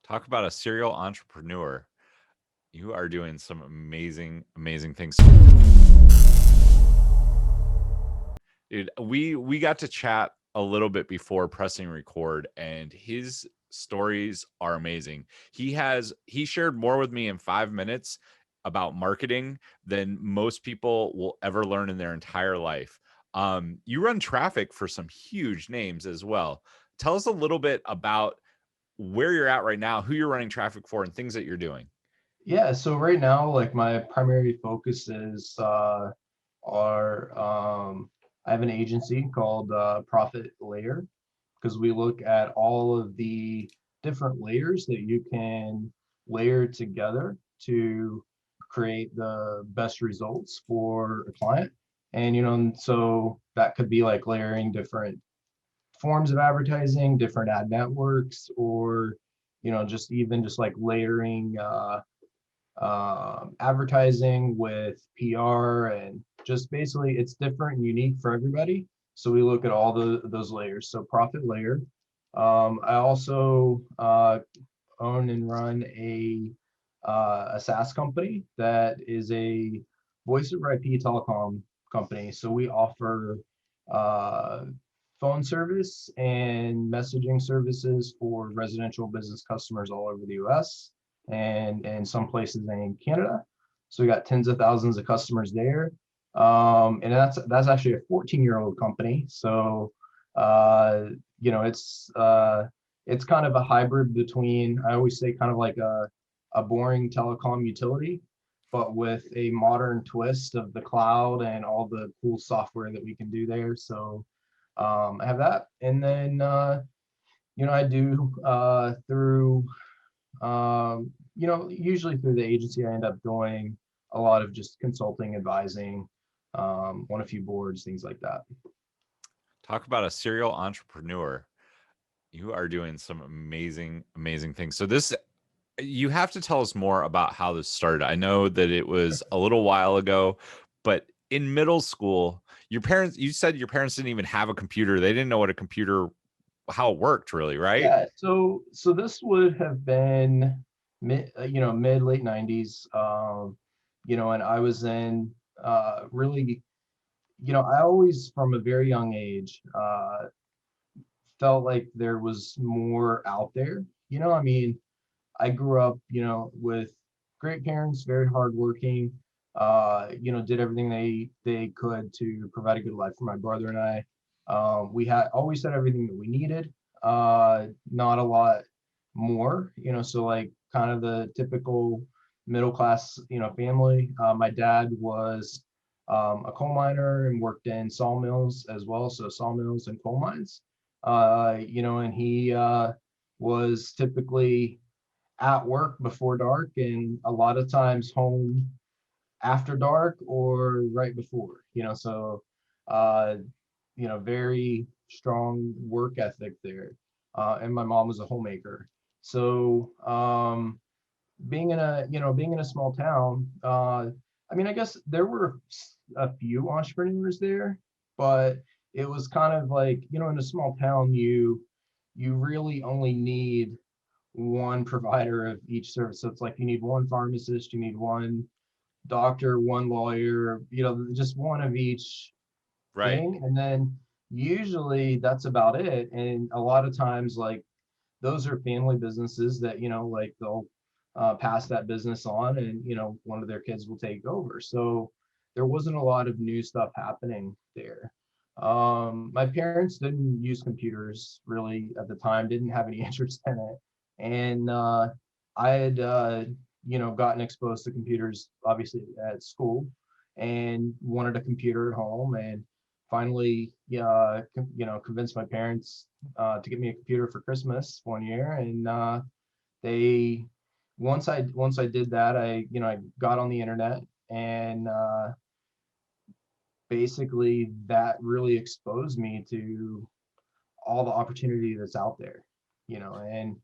Talk about a serial entrepreneur. You are doing some amazing, amazing things. Dude, we got to chat a little bit before pressing record, and his stories are amazing. He shared more with me in 5 minutes about marketing than most people will ever learn in their entire life. You run traffic for some huge names as well. Tell us a little bit about where you're at right now, who you're running traffic for, and things that you're doing. Yeah, so right now, like my primary focus is our I have an agency called Profit Layer because we look at all of the different layers that you can layer together to create the best results for a client. And and so that could be like layering different forms of advertising, different ad networks, or just even just like layering advertising with PR, and just basically it's different and unique for everybody. So we look at all those layers. So profit layer. I also own and run a SaaS company that is a voice over IP telecom company. So we offer uh, phone service and messaging services for residential business customers all over the US and some places in Canada. So we got tens of thousands of customers there. And that's actually a 14-year-old company. So uh, you know, it's kind of a hybrid between, I always say, kind of like a boring telecom utility, but with a modern twist of the cloud and all the cool software that we can do there. So I have that. And then, I do through, usually through the agency, I end up doing a lot of just consulting, advising, on a few boards, things like that. Talk about a serial entrepreneur. You are doing some amazing, amazing things. So this you have to tell us more about how this started. I know that it was a little while ago, but in middle school, you said your parents didn't even have a computer. They didn't know what a computer how it worked really, right? Yeah, so this would have been mid late 90s. And I was in really, I always from a very young age felt like there was more out there. I mean, I grew up, with great parents, very hardworking. Did everything they could to provide a good life for my brother and I. We had always had everything that we needed. Not a lot more, so like kind of the typical middle class, family. My dad was a coal miner and worked in sawmills as well, so sawmills and coal mines. And he was typically at work before dark and a lot of times home after dark or right before, so uh very strong work ethic there. And my mom was a homemaker. So being in a small town, I mean, I guess there were a few entrepreneurs there, but it was kind of like, in a small town, you really only need one provider of each service. So it's like you need one pharmacist, you need one doctor, one lawyer, just one of each Right. thing. And then usually that's about it. And a lot of times, like those are family businesses that, like they'll pass that business on and, one of their kids will take over. So there wasn't a lot of new stuff happening there. My parents didn't use computers really at the time, didn't have any interest in it. And I had, gotten exposed to computers obviously at school and wanted a computer at home, and finally, convinced my parents to get me a computer for Christmas one year. And they once I did that, I got on the internet, and basically that really exposed me to all the opportunity that's out there. And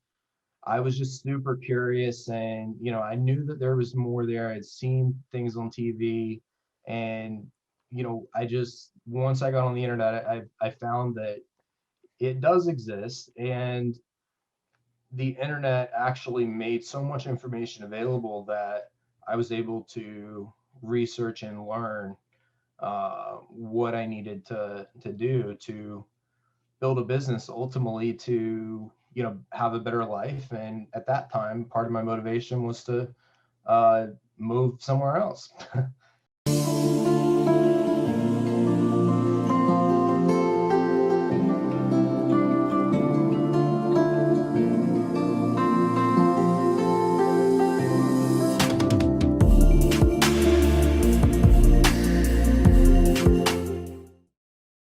I was just super curious, and I knew that there was more there. I'd seen things on TV, and I just once I got on the internet, I found that it does exist. And the internet actually made so much information available that I was able to research and learn what I needed to do to build a business, ultimately to have a better life. And at that time, part of my motivation was to move somewhere else.